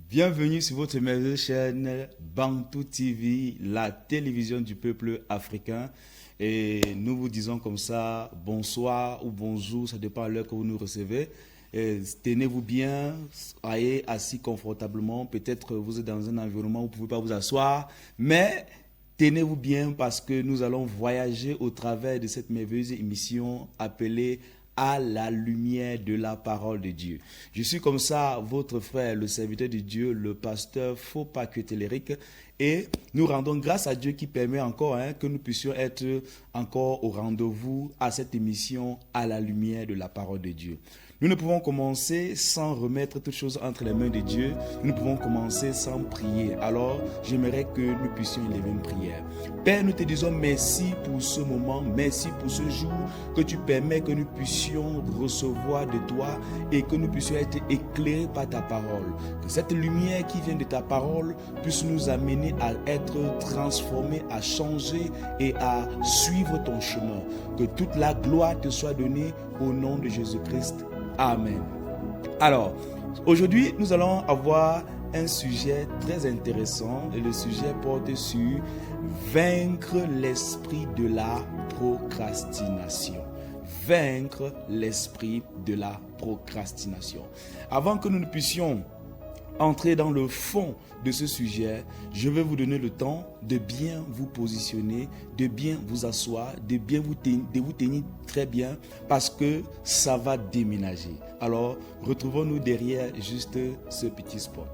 Bienvenue sur votre merveilleuse chaîne Bantou TV, la télévision du peuple africain. Et nous vous disons comme ça, bonsoir ou bonjour, ça dépend de l'heure que vous nous recevez. Tenez-vous bien, soyez assis confortablement. Peut-être vous êtes dans un environnement où vous ne pouvez pas vous asseoir, mais tenez-vous bien parce que nous allons voyager au travers de cette merveilleuse émission appelée à la lumière de la parole de Dieu. Je suis comme ça, votre frère, le serviteur de Dieu, le pasteur Fopakuteleric, et nous rendons grâce à Dieu qui permet encore que nous puissions être encore au rendez-vous à cette émission à la lumière de la parole de Dieu. Nous ne pouvons commencer sans remettre toutes choses entre les mains de Dieu. Nous ne pouvons commencer sans prier. Alors, j'aimerais que nous puissions élever une prière. Père, nous te disons merci pour ce moment, merci pour ce jour que tu permets que nous puissions recevoir de toi et que nous puissions être éclairés par ta parole. Que cette lumière qui vient de ta parole puisse nous amener à être transformés, à changer et à suivre ton chemin. Que toute la gloire te soit donnée au nom de Jésus-Christ. Amen. Alors, aujourd'hui, nous allons avoir un sujet très intéressant et le sujet porte sur vaincre l'esprit de la procrastination. Vaincre l'esprit de la procrastination. Avant que nous ne puissions entrer dans le fond de ce sujet, je vais vous donner le temps de bien vous positionner, de bien vous asseoir, de vous tenir très bien parce que ça va déménager. Alors, retrouvons-nous derrière juste ce petit spot.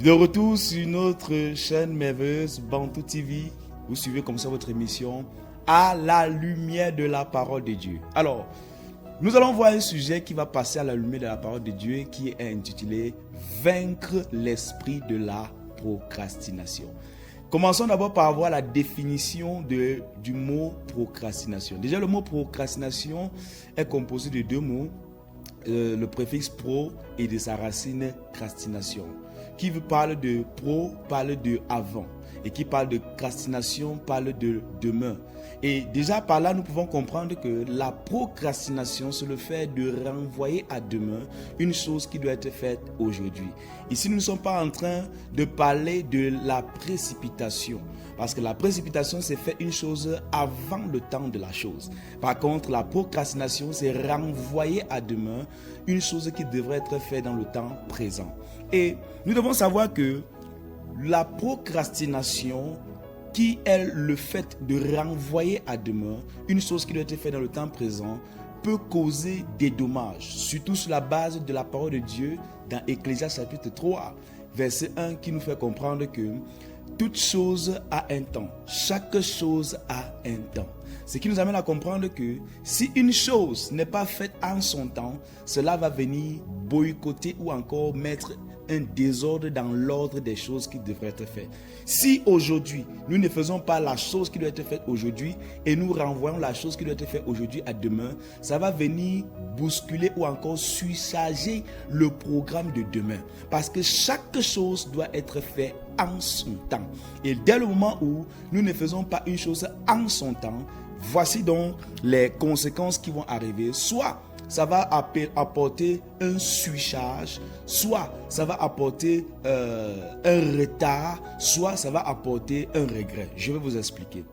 De retour sur notre chaîne merveilleuse Bantou TV, vous suivez comme ça votre émission à la lumière de la parole de Dieu. Alors, nous allons voir un sujet qui va passer à la lumière de la parole de Dieu qui est intitulé vaincre l'esprit de la procrastination. Commençons d'abord par avoir la définition du mot procrastination. Déjà, le mot procrastination est composé de deux mots, le préfixe pro et de sa racine crastination. Qui parle de pro, parle de avant. Et qui parle de crastination, parle de demain. Et déjà par là, nous pouvons comprendre que la procrastination, c'est le fait de renvoyer à demain une chose qui doit être faite aujourd'hui. Ici, nous ne sommes pas en train de parler de la précipitation. Parce que la précipitation, c'est faire une chose avant le temps de la chose. Par contre, la procrastination, c'est renvoyer à demain une chose qui devrait être faite dans le temps présent. Et nous devons savoir que la procrastination, qui est le fait de renvoyer à demain une chose qui doit être faite dans le temps présent, peut causer des dommages, surtout sur la base de la parole de Dieu dans Ecclésiaste chapitre 3, verset 1, qui nous fait comprendre que toute chose a un temps, chaque chose a un temps. Ce qui nous amène à comprendre que si une chose n'est pas faite en son temps, cela va venir boycotter ou encore mettre un désordre dans l'ordre des choses qui devraient être faites. Si aujourd'hui, nous ne faisons pas la chose qui doit être faite aujourd'hui et nous renvoyons la chose qui doit être faite aujourd'hui à demain, ça va venir bousculer ou encore surcharger le programme de demain. Parce que chaque chose doit être faite en son temps. Et dès le moment où nous ne faisons pas une chose en son temps, voici donc les conséquences qui vont arriver. Soit ça va apporter un surcharge, soit ça va apporter un retard, soit ça va apporter un regret. Je vais vous expliquer.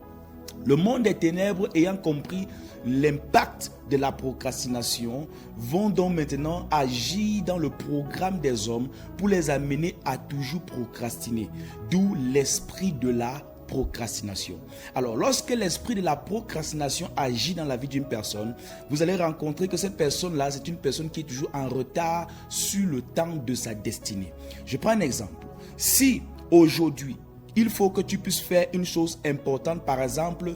Le monde des ténèbres, ayant compris l'impact de la procrastination, vont donc maintenant agir dans le programme des hommes pour les amener à toujours procrastiner. D'où l'esprit de la procrastination. Alors, lorsque l'esprit de la procrastination agit dans la vie d'une personne, vous allez rencontrer que cette personne-là, c'est une personne qui est toujours en retard sur le temps de sa destinée. Je prends un exemple. Si aujourd'hui, il faut que tu puisses faire une chose importante, par exemple,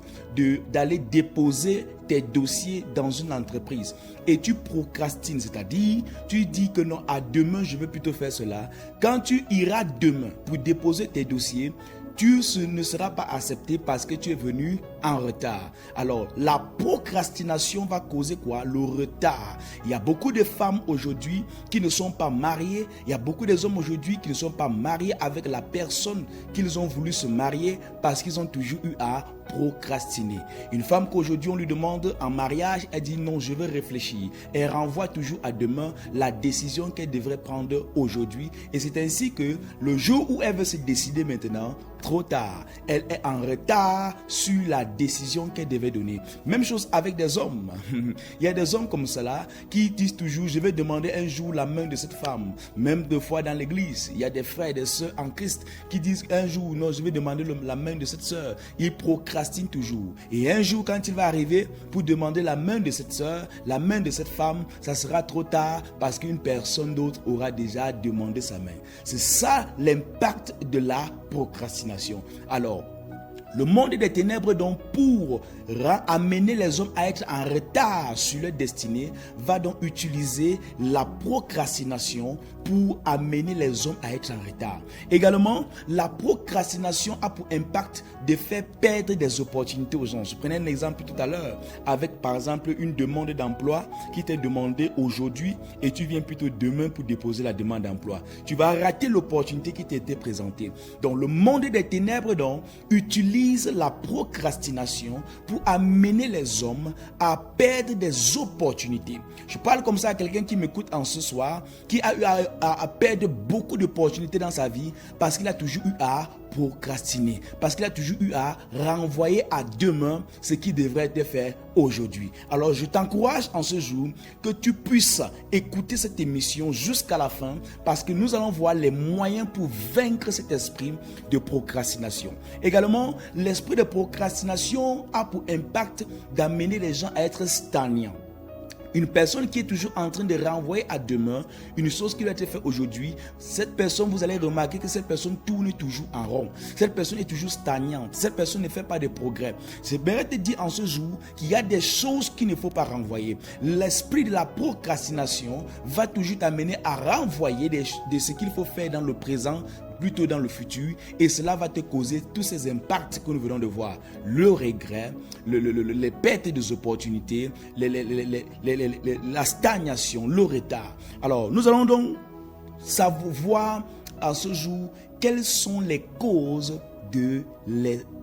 d'aller déposer tes dossiers dans une entreprise et tu procrastines, c'est-à-dire tu dis que non, à demain je vais plutôt faire cela. Quand tu iras demain pour déposer tes dossiers, tu ne seras pas accepté parce que tu es venu en retard. Alors, la procrastination va causer quoi? Le retard. Il y a beaucoup de femmes aujourd'hui qui ne sont pas mariées. Il y a beaucoup d'hommes aujourd'hui qui ne sont pas mariés avec la personne qu'ils ont voulu se marier parce qu'ils ont toujours eu à procrastiner. Une femme qu'aujourd'hui on lui demande en mariage, elle dit non, je veux réfléchir. Elle renvoie toujours à demain la décision qu'elle devrait prendre aujourd'hui. Et c'est ainsi que le jour où elle veut se décider maintenant, trop tard. Elle est en retard sur la décision qu'elle devait donner. Même chose avec des hommes. Il y a des hommes comme cela qui disent toujours, je vais demander un jour la main de cette femme. Même deux fois dans l'église, il y a des frères et des sœurs en Christ qui disent un jour, non, je vais demander la main de cette sœur. Ils procrastinent toujours. Et un jour, quand il va arriver pour demander la main de cette sœur, la main de cette femme, ça sera trop tard parce qu'une personne d'autre aura déjà demandé sa main. C'est ça l'impact de la procrastination. Alors, le monde des ténèbres, donc, pour amener les hommes à être en retard sur leur destinée, va donc utiliser la procrastination pour amener les hommes à être en retard. Également, la procrastination a pour impact de faire perdre des opportunités aux gens. Je prenais un exemple tout à l'heure avec, par exemple, une demande d'emploi qui t'est demandée aujourd'hui et tu viens plutôt demain pour déposer la demande d'emploi. Tu vas rater l'opportunité qui t'était présentée. Donc, le monde des ténèbres, donc, utilise la procrastination pour amener les hommes à perdre des opportunités. Je parle comme ça à quelqu'un qui m'écoute en ce soir, qui a eu à perdre beaucoup d'opportunités dans sa vie parce qu'il a toujours eu à procrastiner, parce qu'il a toujours eu à renvoyer à demain ce qui devrait être fait aujourd'hui. Alors je t'encourage en ce jour que tu puisses écouter cette émission jusqu'à la fin parce que nous allons voir les moyens pour vaincre cet esprit de procrastination. Également, l'esprit de procrastination a pour impact d'amener les gens à être stagnants. Une personne qui est toujours en train de renvoyer à demain une chose qui doit être faite aujourd'hui, cette personne, vous allez remarquer que cette personne tourne toujours en rond. Cette personne est toujours stagnante. Cette personne ne fait pas de progrès. C'est bien de dire en ce jour qu'il y a des choses qu'il ne faut pas renvoyer. L'esprit de la procrastination va toujours t'amener à renvoyer de ce qu'il faut faire dans le présent plutôt dans le futur, et cela va te causer tous ces impacts que nous venons de voir, le regret, les pertes des opportunités, la stagnation, le retard. Alors nous allons donc savoir à ce jour quelles sont les causes de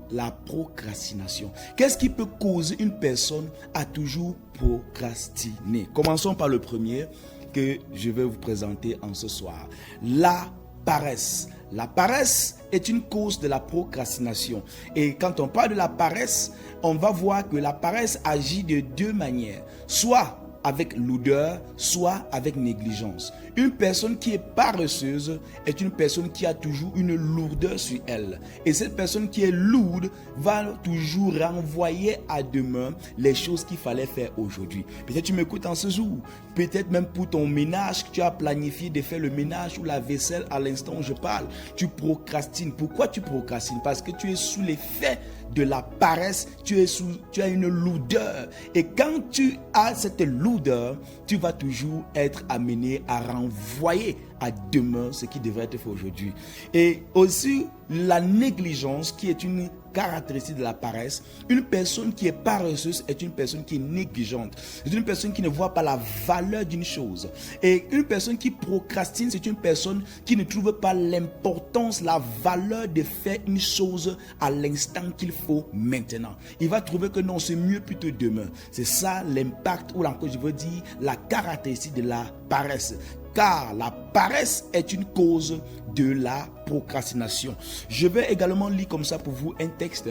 la procrastination. Qu'est-ce qui peut causer une personne à toujours procrastiner? Commençons par le premier que je vais vous présenter en ce soir, la paresse. La paresse est une cause de la procrastination. Et quand on parle de la paresse, on va voir que la paresse agit de deux manières. Soit avec lourdeur, soit avec négligence. Une personne qui est paresseuse est une personne qui a toujours une lourdeur sur elle. Et cette personne qui est lourde va toujours renvoyer à demain les choses qu'il fallait faire aujourd'hui. Peut-être tu m'écoutes en ce jour. Peut-être même pour ton ménage, tu as planifié de faire le ménage ou la vaisselle à l'instant où je parle. Tu procrastines. Pourquoi tu procrastines? Parce que tu es sous l'effet de la paresse, tu as une lourdeur. Et quand tu as cette lourdeur, tu vas toujours être amené à renvoyer à demain ce qui devrait être fait aujourd'hui. Et aussi la négligence qui est une caractéristique de la paresse. Une personne qui est paresseuse est une personne qui est négligente. C'est une personne qui ne voit pas la valeur d'une chose. Et une personne qui procrastine, c'est une personne qui ne trouve pas l'importance, la valeur de faire une chose à l'instant qu'il faut maintenant. Il va trouver que non, c'est mieux plutôt demain. C'est ça l'impact, ou encore je veux dire la caractéristique de la paresse. Car la paresse est une cause de la procrastination. Je vais également lire comme ça pour vous un texte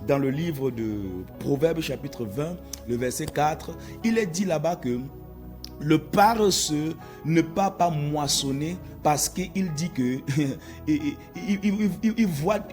dans le livre de Proverbes chapitre 20, le verset 4. Il est dit là-bas que le paresseux ne peut pas moissonner parce qu'il dit que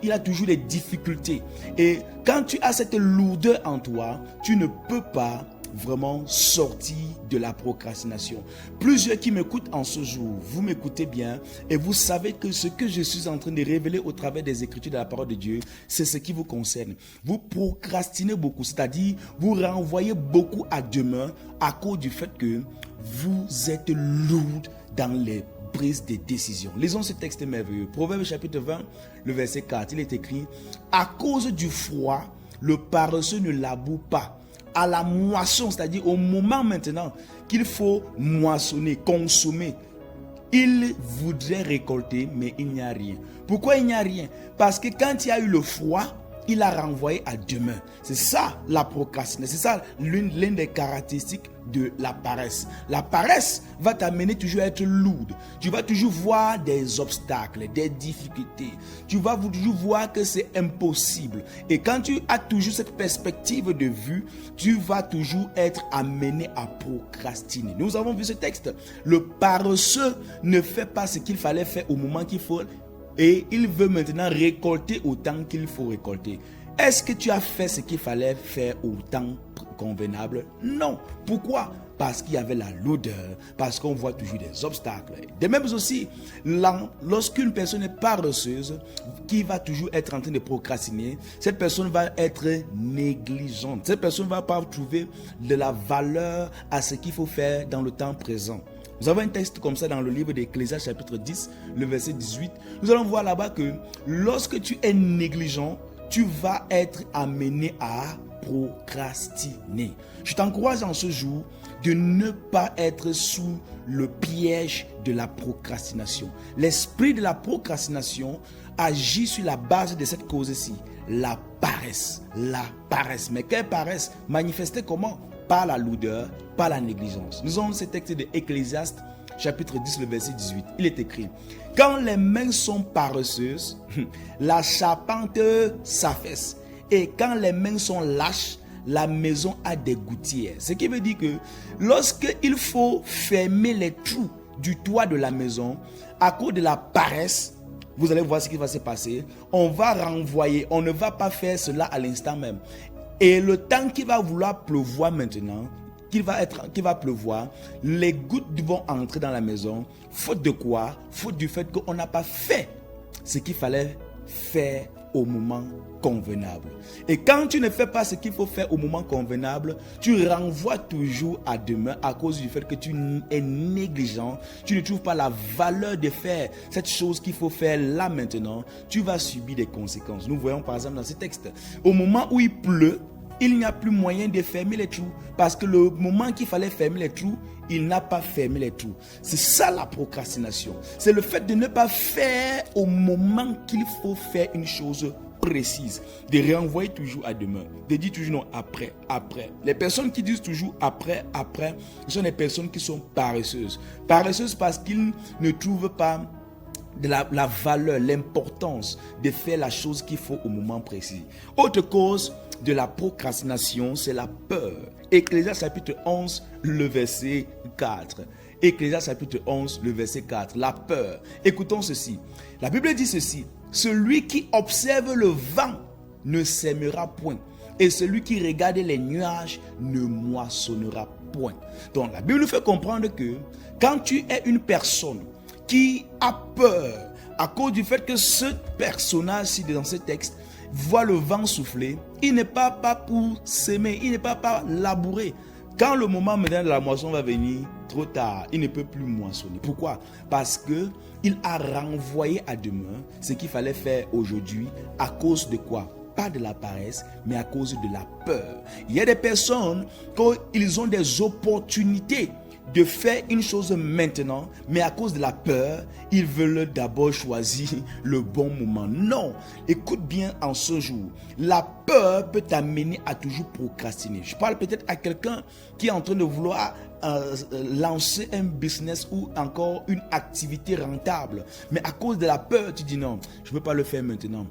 il a toujours des difficultés. Et quand tu as cette lourdeur en toi, tu ne peux pas vraiment sortir de la procrastination. Plusieurs qui m'écoutent en ce jour, vous m'écoutez bien et vous savez que ce que je suis en train de révéler au travers des Écritures de la parole de Dieu, c'est ce qui vous concerne. Vous procrastinez beaucoup, c'est-à-dire vous renvoyez beaucoup à demain à cause du fait que vous êtes lourd dans les prise des décisions. Lisons ce texte merveilleux. Proverbe chapitre 20, le verset 4. Il est écrit: à cause du froid, le paresseux ne laboure pas. À la moisson, c'est-à-dire au moment maintenant qu'il faut moissonner, consommer, il voudrait récolter, mais il n'y a rien. Pourquoi il n'y a rien? Parce que quand il y a eu le froid, il a renvoyé à demain. C'est ça la procrastination. C'est ça l'une des caractéristiques de la paresse. La paresse va t'amener toujours à être lourde. Tu vas toujours voir des obstacles, des difficultés. Tu vas toujours voir que c'est impossible. Et quand tu as toujours cette perspective de vue, tu vas toujours être amené à procrastiner. Nous avons vu ce texte. Le paresseux ne fait pas ce qu'il fallait faire au moment qu'il faut. Et il veut maintenant récolter autant qu'il faut récolter. Est-ce que tu as fait ce qu'il fallait faire au temps convenable? Non. Pourquoi? Parce qu'il y avait la lourdeur, parce qu'on voit toujours des obstacles. De même aussi, lorsqu'une personne est paresseuse, qui va toujours être en train de procrastiner, cette personne va être négligente. Cette personne ne va pas trouver de la valeur à ce qu'il faut faire dans le temps présent. Nous avons un texte comme ça dans le livre d'Ecclésiaste chapitre 10, le verset 18. Nous allons voir là-bas que lorsque tu es négligent, tu vas être amené à procrastiner. Je t'encourage en ce jour de ne pas être sous le piège de la procrastination. L'esprit de la procrastination agit sur la base de cette cause-ci, la paresse. La paresse. Mais quelle paresse? Manifestée comment? Par la lourdeur, par la négligence. Nous avons ce texte de Ecclésiaste, chapitre 10, le verset 18. Il est écrit: quand les mains sont paresseuses, la charpente s'affaisse. Et quand les mains sont lâches, la maison a des gouttières. Ce qui veut dire que lorsqu'il faut fermer les trous du toit de la maison, à cause de la paresse, vous allez voir ce qui va se passer. On va renvoyer, on ne va pas faire cela à l'instant même. Et le temps qu'il va vouloir pleuvoir maintenant, qu'il va pleuvoir, les gouttes vont entrer dans la maison. Faute de quoi? Faute du fait qu'on n'a pas fait ce qu'il fallait faire au moment convenable. Et quand tu ne fais pas ce qu'il faut faire au moment convenable, tu renvoies toujours à demain à cause du fait que tu es négligent. Tu ne trouves pas la valeur de faire cette chose qu'il faut faire là maintenant. Tu vas subir des conséquences. Nous voyons par exemple dans ce texte, au moment où il pleut, il n'y a plus moyen de fermer les trous. Parce que le moment qu'il fallait fermer les trous, il n'a pas fermé les trous. C'est ça la procrastination. C'est le fait de ne pas faire au moment qu'il faut faire une chose précise. De renvoyer toujours à demain. De dire toujours non, après. Les personnes qui disent toujours après, ce sont les personnes qui sont paresseuses. Paresseuses parce qu'ils ne trouvent pas de la valeur, l'importance de faire la chose qu'il faut au moment précis. Autre cause de la procrastination, c'est la peur. Ecclésiaste chapitre 11, le verset 4. Ecclésiaste chapitre 11, le verset 4. La peur. Écoutons ceci. La Bible dit ceci: celui qui observe le vent ne sèmera point, et celui qui regarde les nuages ne moissonnera point. Donc la Bible nous fait comprendre que quand tu es une personne qui a peur à cause du fait que ce personnage-ci dans ce texte voit le vent souffler, il n'est pas pour s'aimer, il n'est pas labourer. Quand le moment maintenant de la moisson va venir, trop tard, il ne peut plus moissonner. Pourquoi? Parce que il a renvoyé à demain ce qu'il fallait faire aujourd'hui à cause de quoi? Pas de la paresse, mais à cause de la peur. Il y a des personnes, quand ils ont des opportunités de faire une chose maintenant, mais à cause de la peur, ils veulent d'abord choisir le bon moment. Non, écoute bien en ce jour, la peur peut t'amener à toujours procrastiner. Je parle peut-être à quelqu'un qui est en train de vouloir lancer un business ou encore une activité rentable, mais à cause de la peur, tu dis non, je ne peux pas le faire maintenant.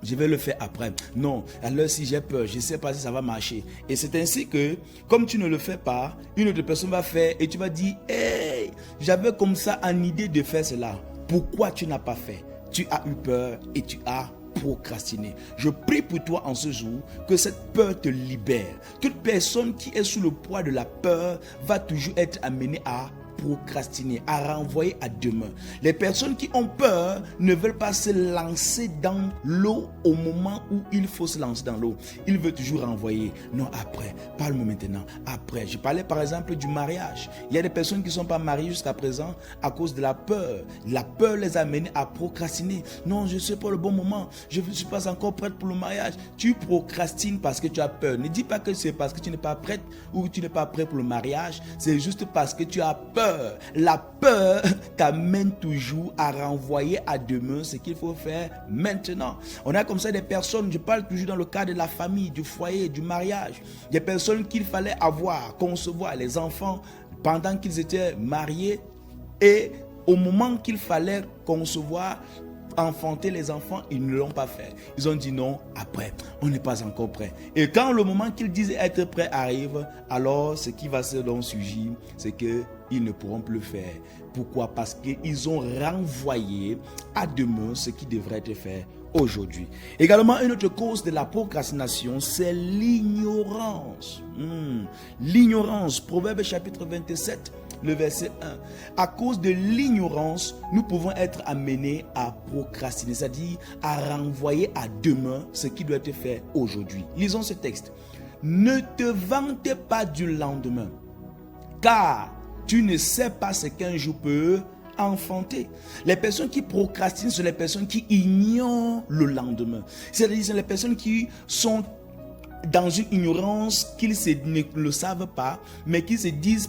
Je vais le faire après. Non, alors si j'ai peur, je ne sais pas si ça va marcher. Et c'est ainsi que, comme tu ne le fais pas, une autre personne va faire et tu vas dire, hey, j'avais comme ça une idée de faire cela. Pourquoi tu n'as pas fait? Tu as eu peur et tu as procrastiner. Je prie pour toi en ce jour que cette peur te libère. Toute personne qui est sous le poids de la peur va toujours être amenée à procrastiner, à renvoyer à demain. Les personnes qui ont peur ne veulent pas se lancer dans l'eau au moment où il faut se lancer dans l'eau. Ils veulent toujours renvoyer. Non, après, parle-moi maintenant, après. Je parlais par exemple du mariage. Il y a des personnes qui ne sont pas mariées jusqu'à présent à cause de la peur. La peur les a amenés à procrastiner. Non, je ne suis pas le bon moment. Je ne suis pas encore prête pour le mariage. Tu procrastines parce que tu as peur. Ne dis pas que c'est parce que tu n'es pas prête ou tu n'es pas prêt pour le mariage. C'est juste parce que tu as peur. La peur t'amène toujours à renvoyer à demain ce qu'il faut faire maintenant. On a comme ça des personnes, je parle toujours dans le cadre de la famille, du foyer, du mariage. Des personnes qu'il fallait avoir, concevoir les enfants pendant qu'ils étaient mariés et au moment qu'il fallait concevoir, enfanter les enfants, ils ne l'ont pas fait. Ils ont dit non, après, on n'est pas encore prêt. Et quand le moment qu'ils disaient être prêts arrive, alors ce qui va se donc surgir, c'est qu'ils ne pourront plus le faire. Pourquoi? Parce qu'ils ont renvoyé à demain ce qui devrait être fait aujourd'hui. Également, une autre cause de la procrastination, c'est l'ignorance. L'ignorance, Proverbe chapitre 27, le verset 1. À cause de l'ignorance, nous pouvons être amenés à procrastiner, c'est-à-dire à renvoyer à demain ce qui doit être fait aujourd'hui. Lisons ce texte. Ne te vante pas du lendemain, car tu ne sais pas ce qu'un jour peut enfanter. Les personnes qui procrastinent sont les personnes qui ignorent le lendemain. C'est-à-dire les personnes qui sont dans une ignorance qu'ils ne le savent pas, mais qui se disent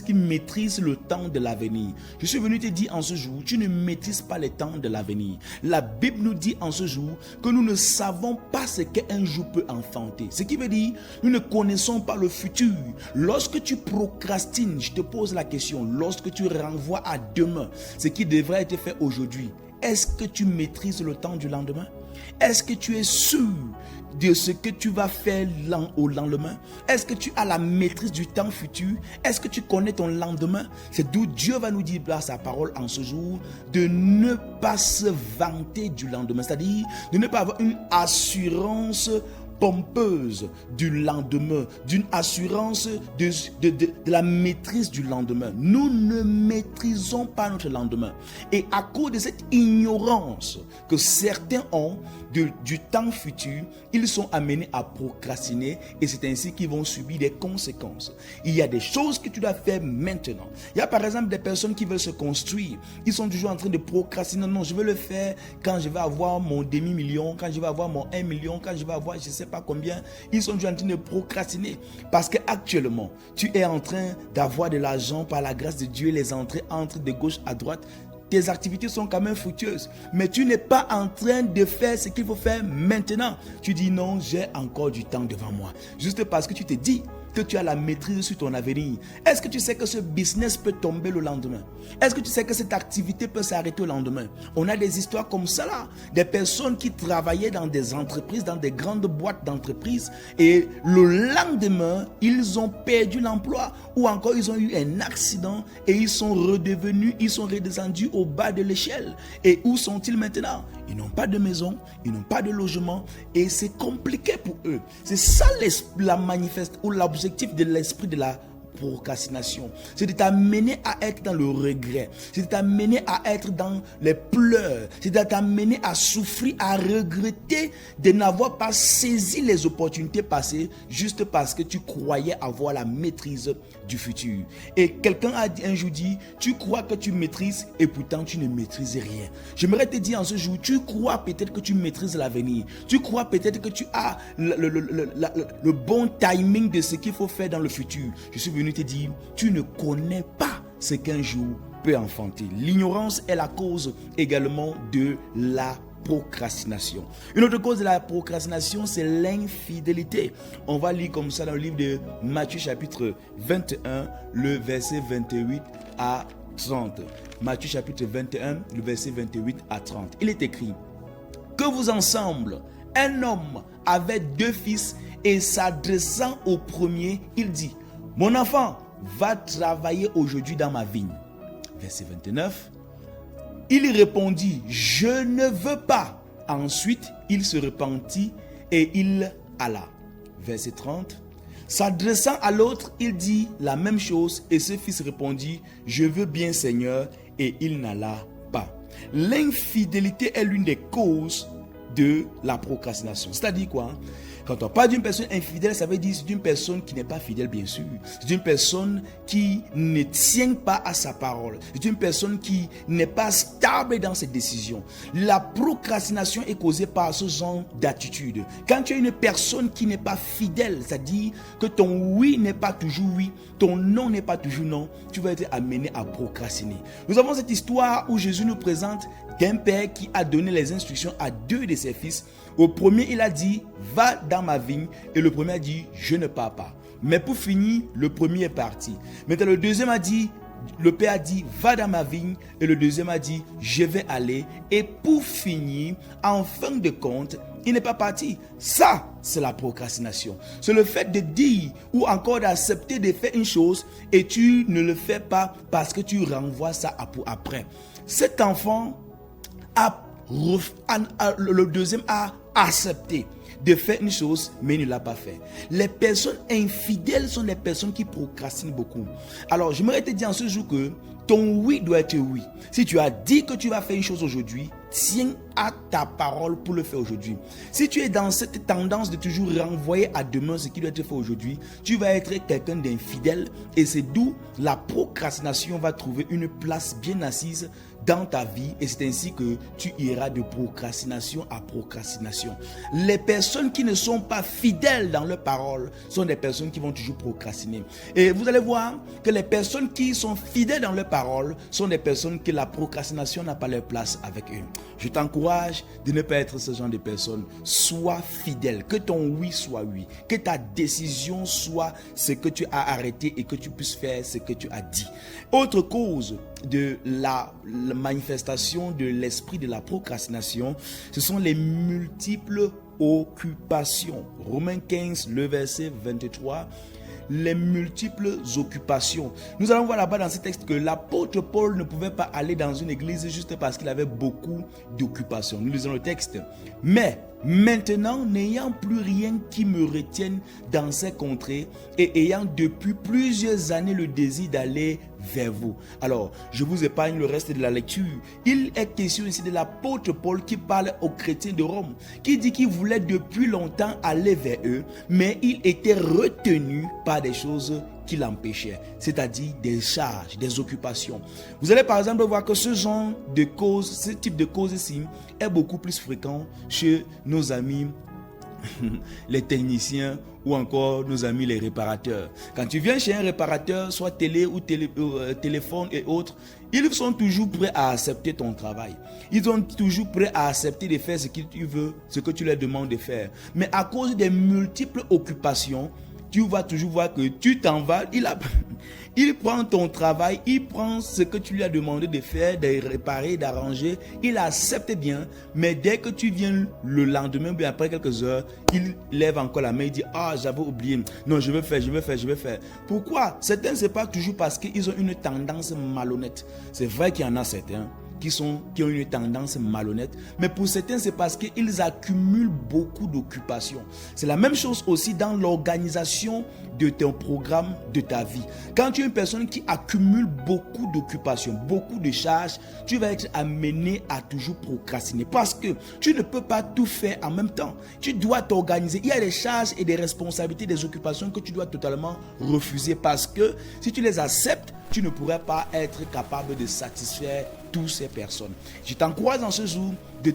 qu'ils maîtrisent le temps de l'avenir. Je suis venu te dire en ce jour, tu ne maîtrises pas le temps de l'avenir. La Bible nous dit en ce jour que nous ne savons pas ce qu'un jour peut enfanter. Ce qui veut dire, nous ne connaissons pas le futur. Lorsque tu procrastines, je te pose la question, lorsque tu renvoies à demain ce qui devrait être fait aujourd'hui, est-ce que tu maîtrises le temps du lendemain? Est-ce que tu es sûr de ce que tu vas faire au lendemain? Est-ce que tu as la maîtrise du temps futur? Est-ce que tu connais ton lendemain? C'est d'où Dieu va nous dire par sa parole en ce jour de ne pas se vanter du lendemain, c'est-à-dire de ne pas avoir une assurance pompeuse du lendemain, d'une assurance de la maîtrise du lendemain. Nous ne maîtrisons pas notre lendemain. Et à cause de cette ignorance que certains ont du temps futur, ils sont amenés à procrastiner et c'est ainsi qu'ils vont subir des conséquences. Il y a des choses que tu dois faire maintenant. Il y a par exemple des personnes qui veulent se construire. Ils sont toujours en train de procrastiner. Non, je veux le faire quand je vais avoir mon demi-million, quand je vais avoir mon 1 million, quand je vais avoir je ne sais pas combien. Ils sont toujours en train de procrastiner parce qu'actuellement, tu es en train d'avoir de l'argent par la grâce de Dieu, les entrées entrent de gauche à droite. Tes activités sont quand même fructueuses, mais tu n'es pas en train de faire ce qu'il faut faire maintenant. Tu dis non, j'ai encore du temps devant moi. Juste parce que tu te dis que tu as la maîtrise sur ton avenir. Est-ce que tu sais que ce business peut tomber le lendemain? Est-ce que tu sais que cette activité peut s'arrêter au lendemain? On a des histoires comme ça là. Des personnes qui travaillaient dans des entreprises, dans des grandes boîtes d'entreprises et le lendemain, ils ont perdu l'emploi ou encore ils ont eu un accident et ils sont redescendus au bas de l'échelle. Et où sont-ils maintenant? Ils n'ont pas de maison, ils n'ont pas de logement et c'est compliqué pour eux. C'est ça la manifeste ou l'objectif de l'esprit de la procrastination. C'est de t'amener à être dans le regret. C'est de t'amener à être dans les pleurs. C'est de t'amener à souffrir, à regretter de n'avoir pas saisi les opportunités passées juste parce que tu croyais avoir la maîtrise du futur. Et quelqu'un a un jour dit, tu crois que tu maîtrises et pourtant tu ne maîtrises rien. J'aimerais te dire en ce jour, tu crois peut-être que tu maîtrises l'avenir. Tu crois peut-être que tu as le bon timing de ce qu'il faut faire dans le futur. Je suis venu te dire, tu ne connais pas ce qu'un jour peut enfanter. L'ignorance est la cause également de la procrastination. Une autre cause de la procrastination, c'est l'infidélité. On va lire comme ça dans le livre de Matthieu chapitre 21, le verset 28 à 30. Matthieu chapitre 21, le verset 28 à 30. Il est écrit, que vous ensemble, un homme avait 2 fils et s'adressant au premier, il dit, mon enfant, va travailler aujourd'hui dans ma vigne. Verset 29. Il répondit, je ne veux pas. Ensuite, il se repentit et il alla. Verset 30. S'adressant à l'autre, il dit la même chose et ce fils répondit, je veux bien Seigneur, et il n'alla pas. L'infidélité est l'une des causes de la procrastination. C'est-à-dire quoi? Quand on parle d'une personne infidèle, ça veut dire c'est une personne qui n'est pas fidèle, bien sûr. C'est une personne qui ne tient pas à sa parole. C'est une personne qui n'est pas stable dans ses décisions. La procrastination est causée par ce genre d'attitude. Quand tu es une personne qui n'est pas fidèle, c'est-à-dire que ton oui n'est pas toujours oui, ton non n'est pas toujours non, tu vas être amené à procrastiner. Nous avons cette histoire où Jésus nous présente d'un père qui a donné les instructions à deux de ses fils. Au premier, il a dit, va dans ma vigne. Et le premier a dit, je ne pars pas. Mais pour finir, le premier est parti. Maintenant, le deuxième a dit, le père a dit, va dans ma vigne. Et le deuxième a dit, je vais aller. Et pour finir, en fin de compte, il n'est pas parti. Ça, c'est la procrastination. C'est le fait de dire ou encore d'accepter de faire une chose et tu ne le fais pas parce que tu renvoies ça pour après. Cet enfant le deuxième a accepté de faire une chose, mais il ne l'a pas fait. Les personnes infidèles sont des personnes qui procrastinent beaucoup. Alors, j'aimerais te dire en ce jour que ton oui doit être oui. Si tu as dit que tu vas faire une chose aujourd'hui, tiens à ta parole pour le faire aujourd'hui. Si tu es dans cette tendance de toujours renvoyer à demain ce qui doit être fait aujourd'hui, tu vas être quelqu'un d'infidèle et c'est d'où la procrastination va trouver une place bien assise dans ta vie et c'est ainsi que tu iras de procrastination à procrastination. Les personnes qui ne sont pas fidèles dans leur parole sont des personnes qui vont toujours procrastiner. Et vous allez voir que les personnes qui sont fidèles dans leur parole sont des personnes que la procrastination n'a pas leur place avec eux. Je t'encourage de ne pas être ce genre de personne. Sois fidèle, que ton oui soit oui, que ta décision soit ce que tu as arrêté et que tu puisses faire ce que tu as dit. Autre cause de la manifestation de l'esprit de la procrastination, ce sont les multiples occupations. Romains 15, le verset 23. Les multiples occupations. Nous allons voir là-bas dans ce texte que l'apôtre Paul ne pouvait pas aller dans une église juste parce qu'il avait beaucoup d'occupations. Nous lisons le texte. Mais maintenant, n'ayant plus rien qui me retienne dans ces contrées et ayant depuis plusieurs années le désir d'aller vers vous. Alors, je vous épargne le reste de la lecture. Il est question ici de l'apôtre Paul qui parle aux chrétiens de Rome, qui dit qu'il voulait depuis longtemps aller vers eux, mais il était retenu par des choses qui l'empêchaient, c'est-à-dire des charges, des occupations. Vous allez par exemple voir que ce genre de cause, ce type de cause ici est beaucoup plus fréquent chez nos amis les techniciens ou encore nos amis les réparateurs. Quand tu viens chez un réparateur, soit télé ou téléphone et autres, ils sont toujours prêts à accepter ton travail. Ils sont toujours prêts à accepter de faire ce que tu veux, ce que tu leur demandes de faire. Mais à cause des multiples occupations, tu vas toujours voir que tu t'en vas, il prend ton travail, il prend ce que tu lui as demandé de faire, de réparer, d'arranger, il accepte bien, mais dès que tu viens le lendemain, bien après quelques heures, il lève encore la main, il dit « Ah, j'avais oublié, non, je vais faire. » Pourquoi? Certains, ce n'est pas toujours parce qu'ils ont une tendance malhonnête. C'est vrai qu'il y en a certains qui ont une tendance malhonnête, mais pour certains c'est parce qu'ils accumulent beaucoup d'occupations. C'est la même chose aussi dans l'organisation de ton programme, de ta vie. Quand tu es une personne qui accumule beaucoup d'occupations, beaucoup de charges, tu vas être amené à toujours procrastiner parce que tu ne peux pas tout faire en même temps. Tu dois t'organiser. Il y a des charges et des responsabilités, des occupations que tu dois totalement refuser parce que si tu les acceptes, tu ne pourrais pas être capable de satisfaire toutes ces personnes. Je t'encourage dans ce jour de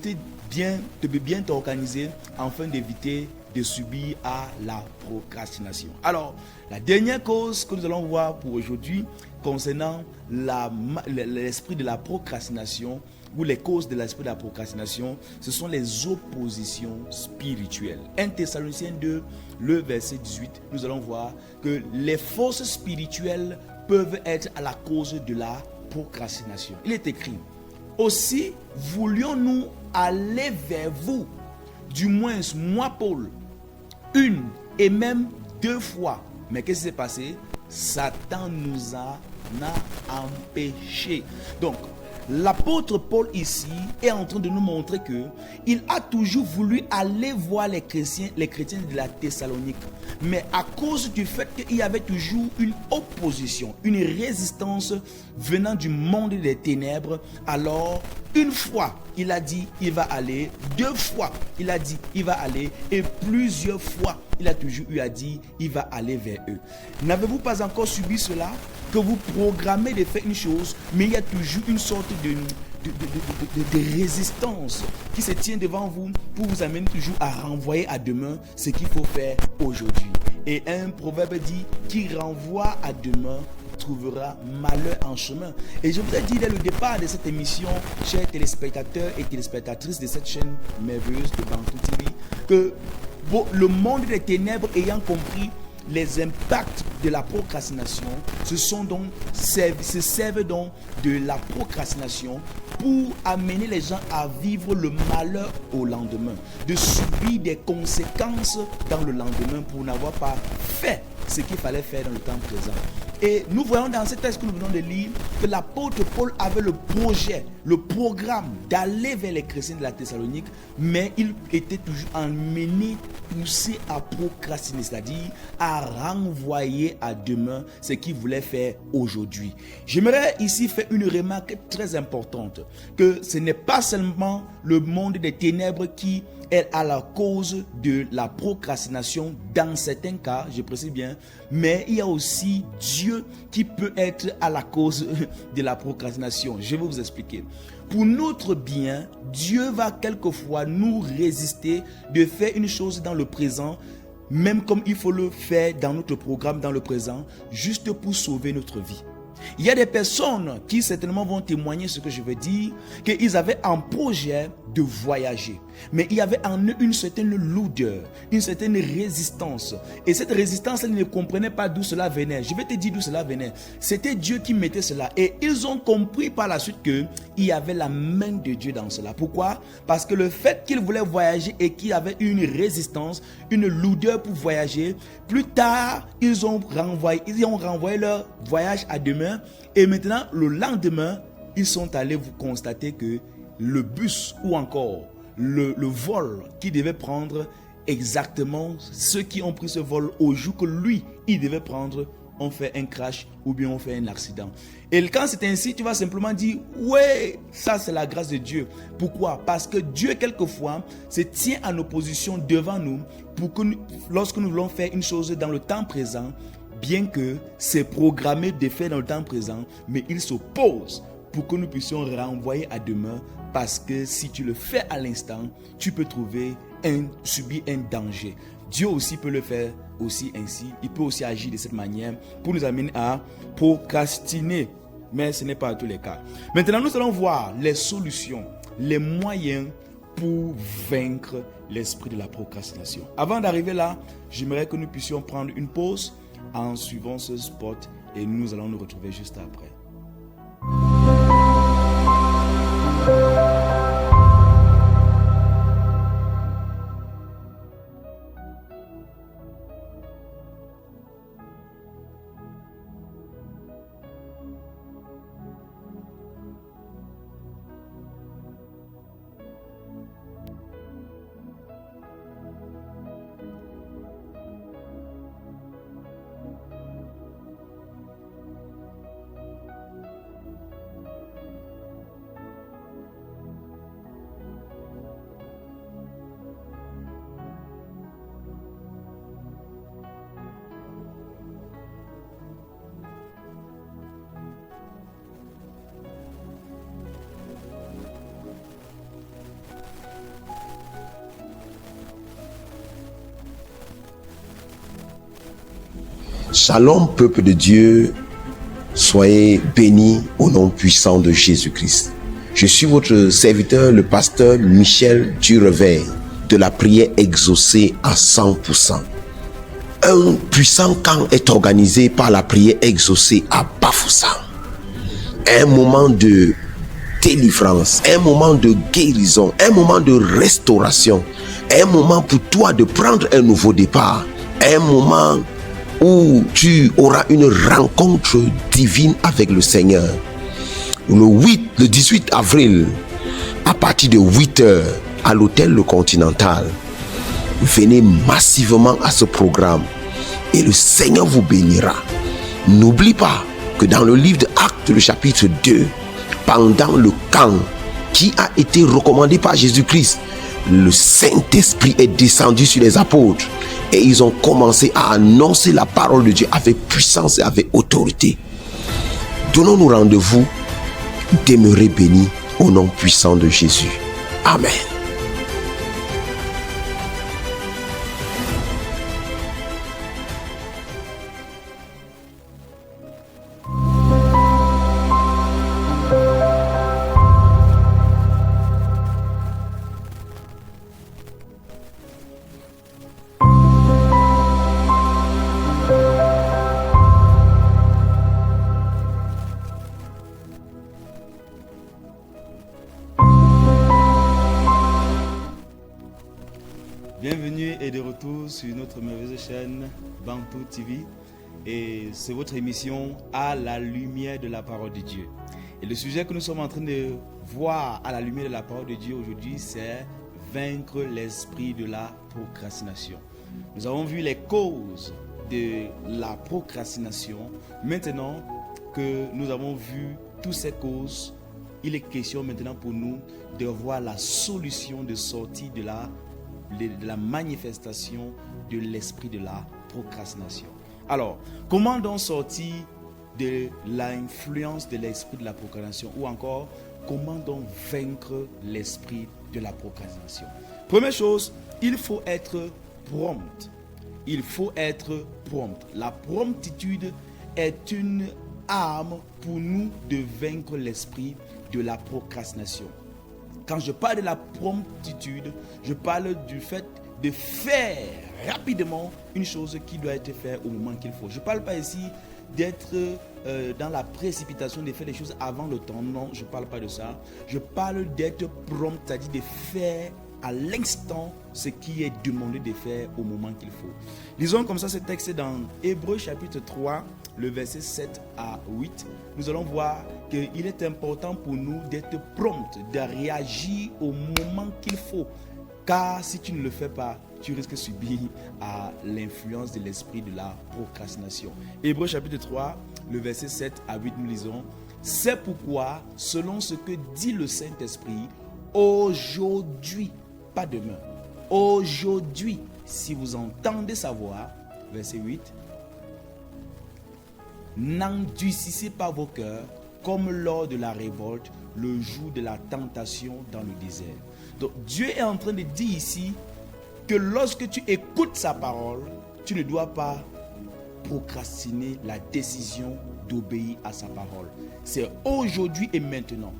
bien t'organiser afin d'éviter de subir à la procrastination. Alors, la dernière cause que nous allons voir pour aujourd'hui concernant l'esprit de la procrastination ou les causes de l'esprit de la procrastination, ce sont les oppositions spirituelles. 1 Thessaloniciens 2, le verset 18, nous allons voir que les forces spirituelles peuvent être à la cause de la procrastination. Il est écrit, aussi voulions-nous aller vers vous, du moins moi Paul, une et même 2 fois. Mais qu'est-ce qui s'est passé? Satan nous a empêchés. Donc, l'apôtre Paul ici est en train de nous montrer que il a toujours voulu aller voir les chrétiens de la Thessalonique. Mais à cause du fait qu'il y avait toujours une opposition, une résistance venant du monde des ténèbres, alors une fois il a dit il va aller, 2 fois il a dit il va aller, et plusieurs fois il a toujours eu à dire il va aller vers eux. N'avez-vous pas encore subi cela? Que vous programmez de faire une chose, mais il y a toujours une sorte de résistance qui se tient devant vous pour vous amener toujours à renvoyer à demain ce qu'il faut faire aujourd'hui. Et un proverbe dit, qui renvoie à demain trouvera malheur en chemin. Et je vous ai dit dès le départ de cette émission, chers téléspectateurs et téléspectatrices de cette chaîne merveilleuse de Bantou TV, que le monde des ténèbres ayant compris les impacts de la procrastination, se servent donc de la procrastination pour amener les gens à vivre le malheur au lendemain, de subir des conséquences dans le lendemain pour n'avoir pas fait ce qu'il fallait faire dans le temps présent. Et nous voyons dans ce texte que nous venons de lire que l'apôtre Paul avait le projet, le programme d'aller vers les chrétiens de la Thessalonique, mais il était toujours emmené, poussé à procrastiner, c'est-à-dire à renvoyer à demain ce qu'il voulait faire aujourd'hui. J'aimerais ici faire une remarque très importante, que ce n'est pas seulement le monde des ténèbres qui est à la cause de la procrastination dans certains cas, je précise bien, mais il y a aussi Dieu qui peut être à la cause de la procrastination. Je vais vous expliquer. Pour notre bien, Dieu va quelquefois nous résister de faire une chose dans le présent, même comme il faut le faire dans notre programme dans le présent, juste pour sauver notre vie. Il y a des personnes qui certainement vont témoigner ce que je veux dire, qu'ils avaient un projet de voyager, mais il y avait en eux une certaine lourdeur, une certaine résistance, et cette résistance, ils ne comprenaient pas d'où cela venait. Je vais te dire d'où cela venait. C'était Dieu qui mettait cela, et ils ont compris par la suite qu'il y avait la main de Dieu dans cela. Pourquoi? Parce que le fait qu'ils voulaient voyager et qu'ils avaient une résistance, une lourdeur pour voyager, plus tard, ils ont renvoyé leur voyage à demain, et maintenant, le lendemain, ils sont allés vous constater que le bus ou encore le vol qu'il devait prendre, exactement ceux qui ont pris ce vol au jour que lui, il devait prendre, ont fait un crash ou bien ont fait un accident. Et quand c'est ainsi, tu vas simplement dire, ouais, ça c'est la grâce de Dieu. Pourquoi? Parce que Dieu, quelquefois, se tient en opposition devant nous pour que lorsque nous voulons faire une chose dans le temps présent, bien que c'est programmé de faire dans le temps présent, mais il s'oppose pour que nous puissions renvoyer à demain, parce que si tu le fais à l'instant, tu peux subir un danger. Dieu aussi peut le faire aussi ainsi. Il peut aussi agir de cette manière pour nous amener à procrastiner. Mais ce n'est pas à tous les cas. Maintenant, nous allons voir les solutions, les moyens pour vaincre l'esprit de la procrastination. Avant d'arriver là, j'aimerais que nous puissions prendre une pause en suivant ce spot et nous allons nous retrouver juste après. Shalom, peuple de Dieu, soyez bénis au nom puissant de Jésus-Christ. Je suis votre serviteur, le pasteur Michel Dureveil, de la prière exaucée à 100%. Un puissant camp est organisé par la prière exaucée à Bafoussam. Un moment de délivrance, un moment de guérison, un moment de restauration, un moment pour toi de prendre un nouveau départ, un moment où tu auras une rencontre divine avec le Seigneur. le 18 avril, à partir de 8h, à l'hôtel Le Continental. Venez massivement à ce programme et le Seigneur vous bénira. N'oublie pas que dans le livre d'Actes, le chapitre 2, pendant le camp qui a été recommandé par Jésus-Christ, le Saint-Esprit est descendu sur les apôtres et ils ont commencé à annoncer la parole de Dieu avec puissance et avec autorité. Donnons-nous rendez-vous. Demeurez bénis au nom puissant de Jésus. Amen. Bienvenue et de retour sur notre merveilleuse chaîne Bantou TV. Et c'est votre émission à la lumière de la parole de Dieu. Et le sujet que nous sommes en train de voir à la lumière de la parole de Dieu aujourd'hui, c'est vaincre l'esprit de la procrastination. Nous avons vu les causes de la procrastination. Maintenant que nous avons vu toutes ces causes, il est question maintenant pour nous de voir la solution de sortie de la manifestation de l'esprit de la procrastination. Alors, comment donc sortir de l'influence de l'esprit de la procrastination, ou encore comment donc vaincre l'esprit de la procrastination? Première chose, il faut être prompt. Il faut être prompt. La promptitude est une arme pour nous de vaincre l'esprit de la procrastination. Quand je parle de la promptitude, je parle du fait de faire rapidement une chose qui doit être faite au moment qu'il faut. Je ne parle pas ici d'être dans la précipitation, de faire les choses avant le temps. Non, je ne parle pas de ça. Je parle d'être prompt, c'est-à-dire de faire à l'instant ce qui est demandé de faire au moment qu'il faut. Lisons comme ça ce texte dans Hébreux chapitre 3, le verset 7 à 8. Nous allons voir qu'il est important pour nous d'être prompt, de réagir au moment qu'il faut. Car si tu ne le fais pas, tu risques de subir à l'influence de l'esprit de la procrastination. Hébreux chapitre 3, le verset 7 à 8, nous lisons: c'est pourquoi, selon ce que dit le Saint-Esprit, aujourd'hui, pas demain, aujourd'hui, si vous entendez sa voix, verset 8, n'endurcissez pas vos cœurs comme lors de la révolte, le jour de la tentation dans le désert. Donc Dieu est en train de dire ici que lorsque tu écoutes sa parole, tu ne dois pas procrastiner la décision d'obéir à sa parole. C'est aujourd'hui et maintenant.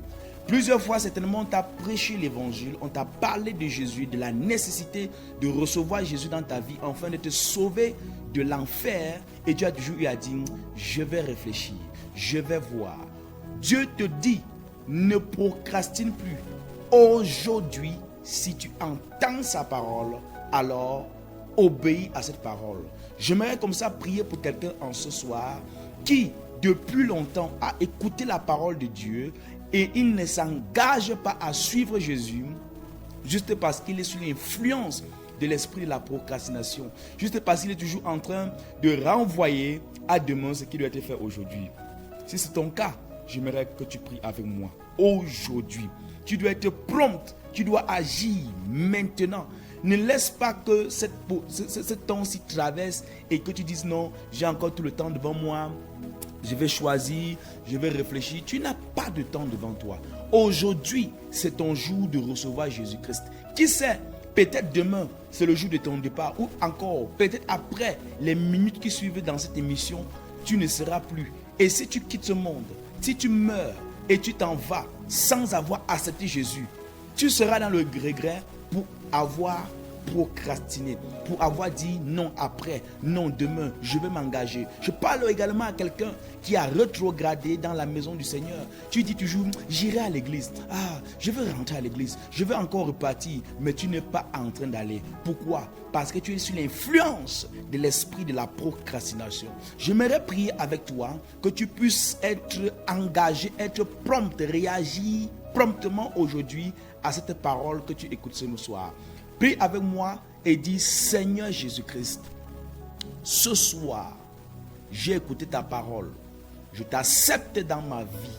Plusieurs fois, certainement, on t'a prêché l'évangile, on t'a parlé de Jésus, de la nécessité de recevoir Jésus dans ta vie, afin de te sauver de l'enfer. Et tu as toujours eu à dire: je vais réfléchir, je vais voir. Dieu te dit: ne procrastine plus. Aujourd'hui, si tu entends sa parole, alors obéis à cette parole. J'aimerais comme ça prier pour quelqu'un en ce soir qui, depuis longtemps, a écouté la parole de Dieu et il ne s'engage pas à suivre Jésus juste parce qu'il est sous l'influence de l'esprit de la procrastination, juste parce qu'il est toujours en train de renvoyer à demain ce qui doit être fait aujourd'hui. Si c'est ton cas, j'aimerais que tu pries avec moi. Aujourd'hui, tu dois être prompt, tu dois agir maintenant. Ne laisse pas que ce temps-ci traverse et que tu dises: non, j'ai encore tout le temps devant moi, je vais choisir, je vais réfléchir. Tu n'as pas de temps devant toi. Aujourd'hui, c'est ton jour de recevoir Jésus-Christ. Qui sait, peut-être demain, c'est le jour de ton départ, ou encore, peut-être après les minutes qui suivent dans cette émission, tu ne seras plus. Et si tu quittes ce monde, si tu meurs et tu t'en vas sans avoir accepté Jésus, tu seras dans le regret pour avoir procrastiner, pour avoir dit non après, non demain, je vais m'engager. Je parle également à quelqu'un qui a rétrogradé dans la maison du Seigneur. Tu dis toujours, j'irai à l'église. Ah, je veux rentrer à l'église. Je veux encore repartir. Mais tu n'es pas en train d'aller. Pourquoi? Parce que tu es sous l'influence de l'esprit de la procrastination. J'aimerais prier avec toi que tu puisses être engagé, être prompt, réagir promptement aujourd'hui à cette parole que tu écoutes ce soir. Prie avec moi et dis, Seigneur Jésus-Christ, ce soir, j'ai écouté ta parole. Je t'accepte dans ma vie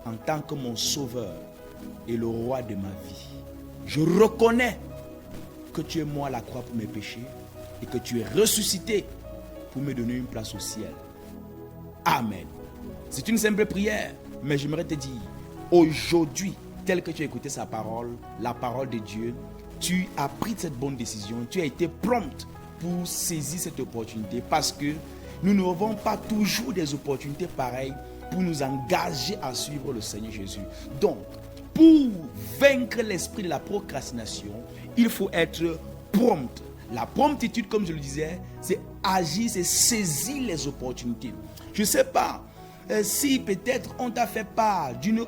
en tant que mon sauveur et le roi de ma vie. Je reconnais que tu es mort à la croix pour mes péchés et que tu es ressuscité pour me donner une place au ciel. Amen. C'est une simple prière, mais j'aimerais te dire, aujourd'hui, tel que tu as écouté sa parole, la parole de Dieu, tu as pris cette bonne décision, tu as été prompt pour saisir cette opportunité parce que nous n'avons pas toujours des opportunités pareilles pour nous engager à suivre le Seigneur Jésus. Donc, pour vaincre l'esprit de la procrastination, il faut être prompt. La promptitude, comme je le disais, c'est agir, c'est saisir les opportunités. Je ne sais pas si peut-être on t'a fait part d'une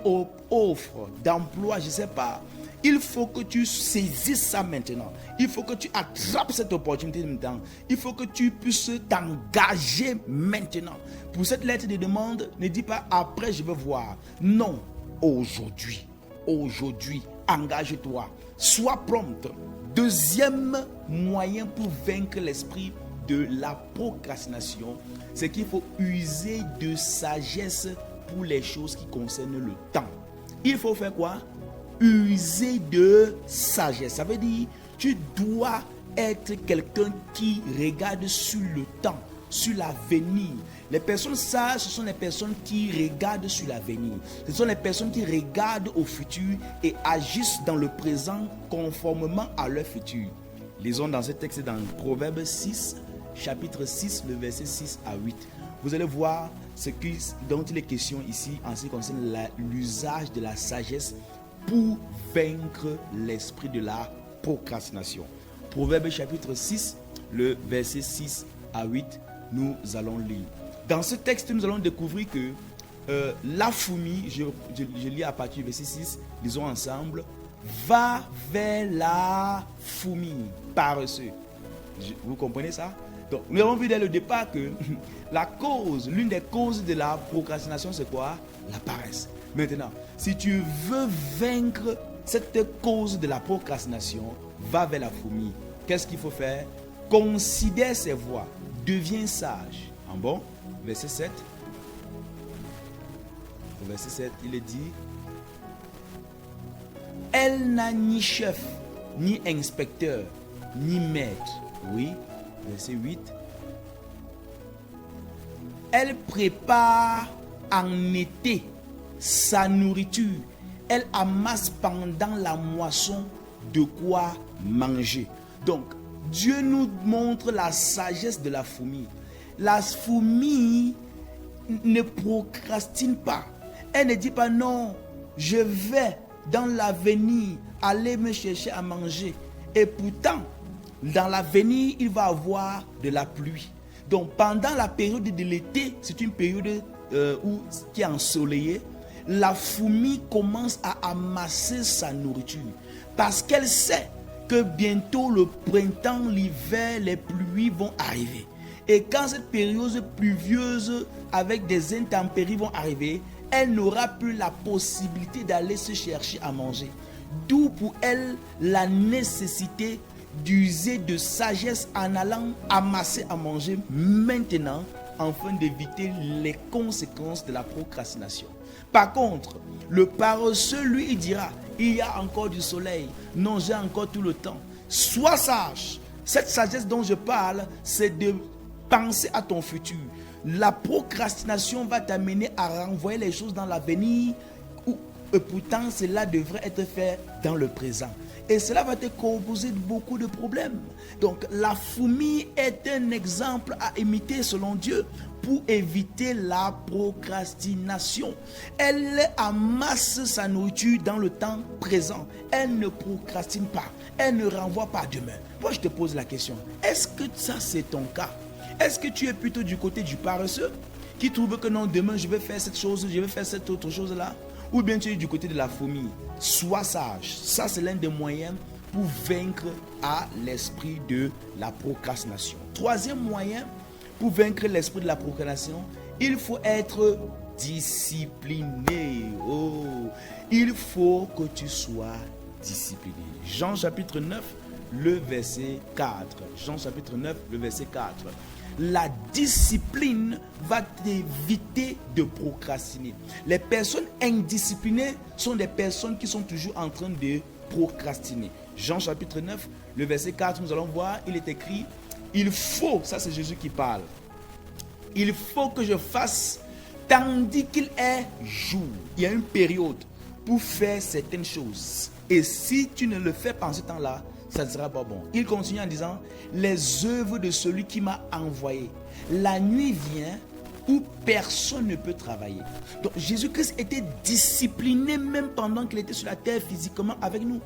offre d'emploi, je ne sais pas. Il faut que tu saisisses ça maintenant. Il faut que tu attrapes cette opportunité maintenant. Il faut que tu puisses t'engager maintenant. Pour cette lettre de demande, ne dis pas après je vais voir. Non, aujourd'hui. Aujourd'hui, engage-toi. Sois prompt. Deuxième moyen pour vaincre l'esprit de la procrastination, c'est qu'il faut user de sagesse pour les choses qui concernent le temps. Il faut faire quoi? User de sagesse. Ça veut dire, tu dois être quelqu'un qui regarde sur le temps, sur l'avenir. Les personnes sages, ce sont les personnes qui regardent sur l'avenir. Ce sont les personnes qui regardent au futur et agissent dans le présent conformément à leur futur. Lisons dans ce texte dans Proverbe 6, chapitre 6, le verset 6 à 8. Vous allez voir ce dont il est question ici en ce qui concerne l'usage de la sagesse pour vaincre l'esprit de la procrastination. Proverbe chapitre 6, le verset 6 à 8, nous allons lire. Dans ce texte, nous allons découvrir que la fourmi, je lis à partir du verset 6, lisons ensemble, va vers la fourmi paresseux. Vous comprenez ça? Donc, nous avons vu dès le départ que l'une des causes de la procrastination, c'est quoi? La paresse. Maintenant, si tu veux vaincre cette cause de la procrastination, va vers la fourmi. Qu'est-ce qu'il faut faire? Considère ses voies, deviens sage. En bon, verset 7. Au verset 7, il est dit, elle n'a ni chef, ni inspecteur, ni maître. Oui, verset 8. Elle prépare en été sa nourriture. Elle amasse pendant la moisson de quoi manger. Donc, Dieu nous montre la sagesse de la fourmi. La fourmi ne procrastine pas. Elle ne dit pas non, je vais dans l'avenir aller me chercher à manger. Et pourtant, dans l'avenir, il va y avoir de la pluie. Donc, pendant la période de l'été, c'est une période qui est ensoleillée. La fourmi commence à amasser sa nourriture parce qu'elle sait que bientôt le printemps, l'hiver, les pluies vont arriver. Et quand cette période pluvieuse avec des intempéries vont arriver, elle n'aura plus la possibilité d'aller se chercher à manger. D'où pour elle la nécessité d'user de sagesse en allant amasser à manger maintenant afin d'éviter les conséquences de la procrastination. Par contre, le paresseux, lui, il dira, il y a encore du soleil. Non, j'ai encore tout le temps. Sois sage. Cette sagesse dont je parle, c'est de penser à ton futur. La procrastination va t'amener à renvoyer les choses dans l'avenir et pourtant cela devrait être fait dans le présent. Et cela va te causer beaucoup de problèmes. Donc la fourmi est un exemple à imiter selon Dieu pour éviter la procrastination. Elle amasse sa nourriture dans le temps présent. Elle ne procrastine pas. Elle ne renvoie pas à demain. Moi je te pose la question, est-ce que ça c'est ton cas? Est-ce que tu es plutôt du côté du paresseux qui trouve que non, demain je vais faire cette chose, je vais faire cette autre chose là? Ou bien tu es du côté de la fourmi? Sois sage. Ça c'est l'un des moyens pour vaincre à l'esprit de la procrastination. Troisième moyen pour vaincre l'esprit de la procrastination, il faut être discipliné. Oh, il faut que tu sois discipliné. Jean chapitre 9, le verset 4. Jean chapitre 9, le verset 4. La discipline va t'éviter de procrastiner. Les personnes indisciplinées sont des personnes qui sont toujours en train de procrastiner. Jean chapitre 9, le verset 4, nous allons voir, il est écrit, il faut, ça c'est Jésus qui parle, il faut que je fasse tandis qu'il est jour. Il y a une période pour faire certaines choses. Et si tu ne le fais pas en ce temps-là, ça ne sera pas bon. Il continue en disant, les œuvres de celui qui m'a envoyé. La nuit vient où personne ne peut travailler. Donc Jésus-Christ était discipliné même pendant qu'il était sur la terre physiquement avec nous.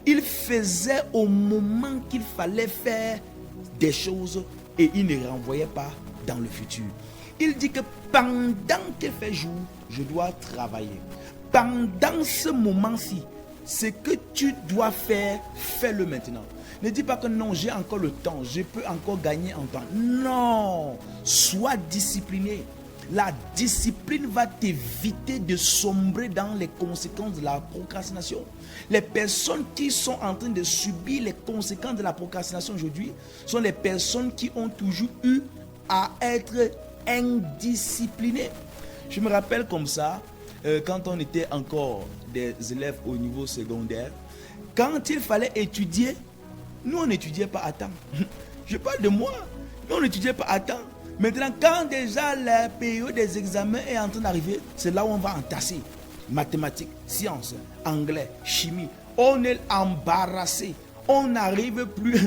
Il faisait au moment qu'il fallait faire des choses et il ne renvoyait pas dans le futur. Il dit que pendant qu'il fait jour, je dois travailler. Pendant ce moment-ci, ce que tu dois faire, fais-le maintenant. Ne dis pas que non, j'ai encore le temps, je peux encore gagner en temps. Non, sois discipliné. La discipline va t'éviter de sombrer dans les conséquences de la procrastination. Les personnes qui sont en train de subir les conséquences de la procrastination aujourd'hui sont les personnes qui ont toujours eu à être indisciplinées. Je me rappelle comme ça, quand on était encore des élèves au niveau secondaire, quand il fallait étudier, nous on n'étudiait pas à temps. Je parle de moi, nous on n'étudiait pas à temps. Maintenant, quand déjà la période des examens est en train d'arriver, c'est là où on va entasser. Mathématiques, sciences, anglais, chimie. On est embarrassé. On n'arrive plus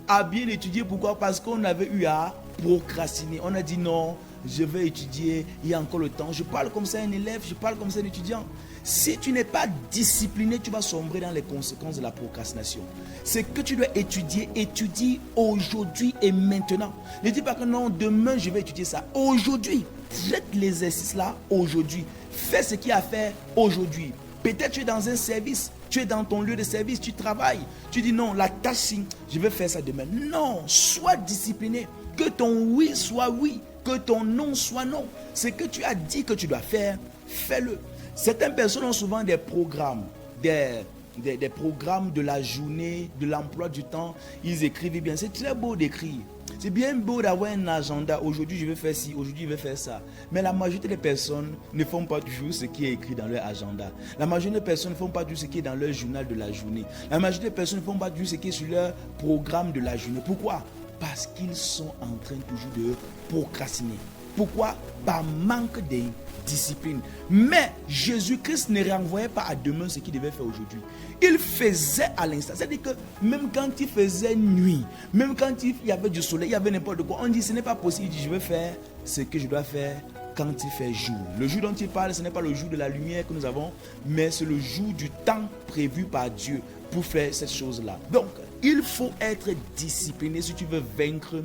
à bien étudier. Pourquoi? Parce qu'on avait eu à procrastiner. On a dit non, je vais étudier, il y a encore le temps. Je parle comme ça un élève, je parle comme ça un étudiant. Si tu n'es pas discipliné, tu vas sombrer dans les conséquences de la procrastination. Ce que tu dois étudier, étudie aujourd'hui et maintenant. Ne dis pas que non, demain je vais étudier ça. Aujourd'hui, traite l'exercice là aujourd'hui. Fais ce qu'il y a à faire aujourd'hui. Peut-être tu es dans un service, tu es dans ton lieu de service, tu travailles. Tu dis non, la tâche, je vais faire ça demain. Non, sois discipliné. Que ton oui soit oui, que ton non soit non. Ce que tu as dit que tu dois faire, fais-le. Certaines personnes ont souvent des programmes, des programmes de la journée, de l'emploi du temps. Ils écrivent bien. C'est très beau d'écrire. C'est bien beau d'avoir un agenda. Aujourd'hui, je vais faire ci, aujourd'hui, je vais faire ça. Mais la majorité des personnes ne font pas toujours ce qui est écrit dans leur agenda. La majorité des personnes ne font pas toujours ce qui est dans leur journal de la journée. La majorité des personnes ne font pas toujours ce qui est sur leur programme de la journée. Pourquoi? Parce qu'ils sont en train toujours de procrastiner. Pourquoi? Par manque de discipline. Mais Jésus-Christ ne renvoyait pas à demain ce qu'il devait faire aujourd'hui. Il faisait à l'instant. C'est-à-dire que même quand il faisait nuit, même quand il y avait du soleil, il y avait n'importe quoi, on dit ce n'est pas possible. Il dit je vais faire ce que je dois faire quand il fait jour. Le jour dont il parle, ce n'est pas le jour de la lumière que nous avons, mais c'est le jour du temps prévu par Dieu pour faire cette chose-là. Donc, il faut être discipliné si tu veux vaincre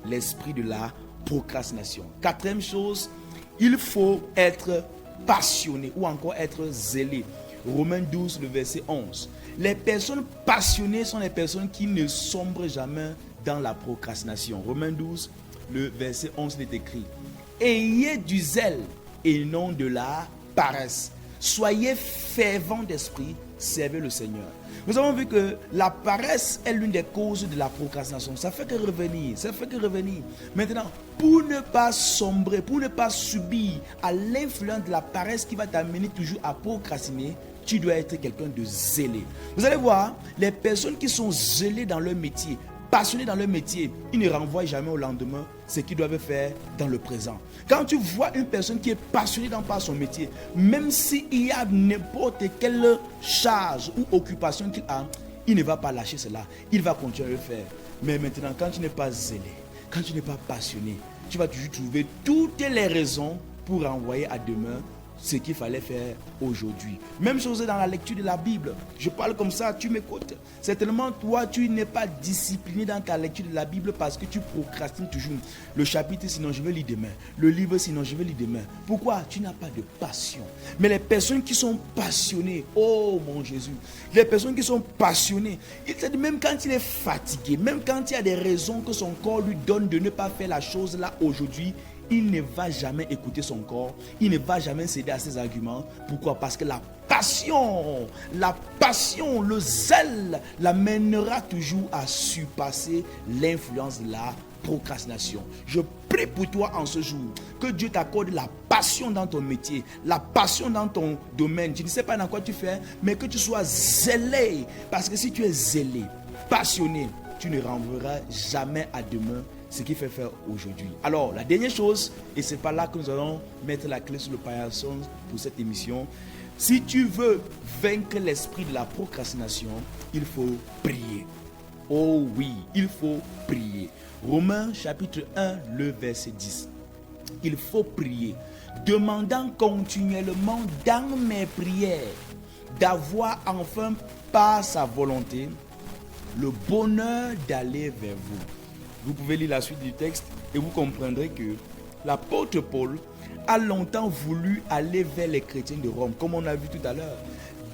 l'esprit de la procrastination. Quatrième chose, il faut être passionné ou encore être zélé. Romains 12, le verset 11. Les personnes passionnées sont les personnes qui ne sombrent jamais dans la procrastination. Romains 12, le verset 11 est écrit. Ayez du zèle et non de la paresse. Soyez fervents d'esprit, servez le Seigneur. Nous avons vu que la paresse est l'une des causes de la procrastination. Ça fait que revenir, ça fait que revenir. Maintenant, pour ne pas sombrer, pour ne pas subir à l'influence de la paresse qui va t'amener toujours à procrastiner, tu dois être quelqu'un de zélé. Vous allez voir, les personnes qui sont zélées dans leur métier, passionnés dans leur métier, ils ne renvoient jamais au lendemain ce qu'ils doivent faire dans le présent. Quand tu vois une personne qui est passionnée par son métier, même s'il y a n'importe quelle charge ou occupation qu'il a, il ne va pas lâcher cela. Il va continuer à le faire. Mais maintenant, quand tu n'es pas zélé, quand tu n'es pas passionné, tu vas toujours trouver toutes les raisons pour renvoyer à demain ce qu'il fallait faire aujourd'hui. Même chose dans la lecture de la Bible. Je parle comme ça, tu m'écoutes. Certainement, toi, tu n'es pas discipliné dans ta lecture de la Bible parce que tu procrastines toujours. Le chapitre, sinon je vais lire demain. Le livre, sinon je vais lire demain. Pourquoi? Tu n'as pas de passion. Mais les personnes qui sont passionnées, oh mon Jésus, les personnes qui sont passionnées, même quand il est fatigué, même quand il y a des raisons que son corps lui donne de ne pas faire la chose là aujourd'hui, il ne va jamais écouter son corps, il ne va jamais céder à ses arguments. Pourquoi? Parce que la passion, le zèle l'amènera toujours à surpasser l'influence de la procrastination. Je prie pour toi en ce jour que Dieu t'accorde la passion dans ton métier, la passion dans ton domaine. Je ne sais pas dans quoi tu fais, mais que tu sois zélé. Parce que si tu es zélé, passionné, tu ne renverras jamais à demain ce qu'il fait faire aujourd'hui. Alors, la dernière chose, et c'est par là que nous allons mettre la clé sur le paillasson pour cette émission. Si tu veux vaincre l'esprit de la procrastination, il faut prier. Oh oui, il faut prier. Romains chapitre 1, le verset 10. Il faut prier, demandant continuellement dans mes prières d'avoir enfin par sa volonté le bonheur d'aller vers vous. Vous pouvez lire la suite du texte et vous comprendrez que l'apôtre Paul a longtemps voulu aller vers les chrétiens de Rome, comme on a vu tout à l'heure.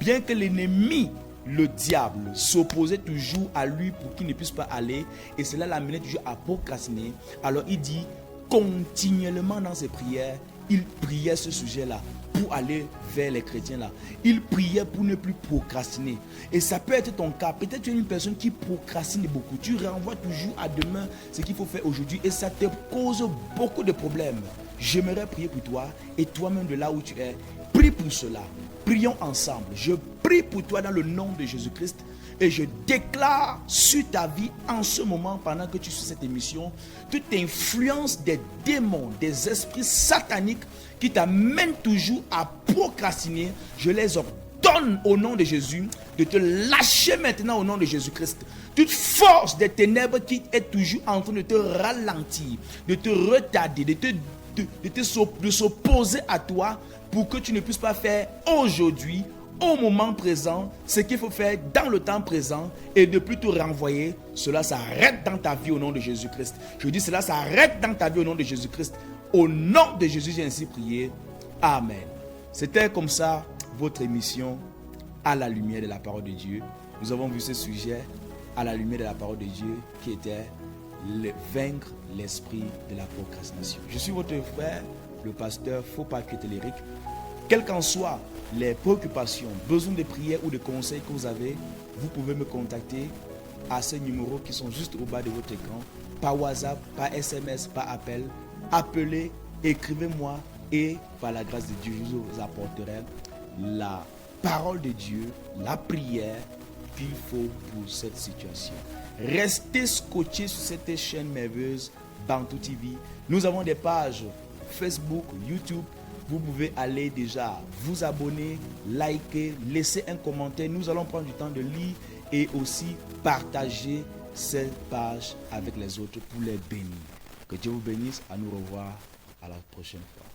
Bien que l'ennemi, le diable, s'opposait toujours à lui pour qu'il ne puisse pas aller, et cela l'amenait toujours à procrastiner. Alors il dit continuellement dans ses prières, il priait ce sujet-là pour aller vers les chrétiens là. Il priait pour ne plus procrastiner. Et ça peut être ton cas. Peut-être tu es une personne qui procrastine beaucoup. Tu renvoies toujours à demain ce qu'il faut faire aujourd'hui et ça te cause beaucoup de problèmes. J'aimerais prier pour toi et toi-même de là où tu es. Prie pour cela. Prions ensemble. Je prie pour toi dans le nom de Jésus-Christ. Et je déclare sur ta vie en ce moment, pendant que tu suis cette émission, toute influence des démons, des esprits sataniques qui t'amènent toujours à procrastiner, je les ordonne au nom de Jésus de te lâcher maintenant au nom de Jésus-Christ. Toute force des ténèbres qui est toujours en train de te ralentir, de te retarder, de s'opposer à toi pour que tu ne puisses pas faire aujourd'hui, au moment présent, ce qu'il faut faire dans le temps présent et de plus te renvoyer, cela s'arrête dans ta vie au nom de Jésus-Christ. Je dis cela s'arrête dans ta vie au nom de Jésus-Christ. Au nom de Jésus, j'ai ainsi prié. Amen. C'était comme ça votre émission à la lumière de la parole de Dieu. Nous avons vu ce sujet à la lumière de la parole de Dieu qui était vaincre l'esprit de la procrastination. Je suis votre frère, le pasteur Fopa Ketéléric. Quelles qu'en soient les préoccupations, besoin de prière ou de conseils que vous avez, vous pouvez me contacter à ces numéros qui sont juste au bas de votre écran, par WhatsApp, par SMS, par appel. Appelez, écrivez-moi et par la grâce de Dieu, je vous apporterai la parole de Dieu, la prière qu'il faut pour cette situation. Restez scotchés sur cette chaîne merveilleuse Bantou TV. Nous avons des pages Facebook, YouTube. Vous pouvez aller déjà vous abonner, liker, laisser un commentaire. Nous allons prendre du temps de lire et aussi partager cette page avec les autres pour les bénir. Que Dieu vous bénisse. À nous revoir à la prochaine fois.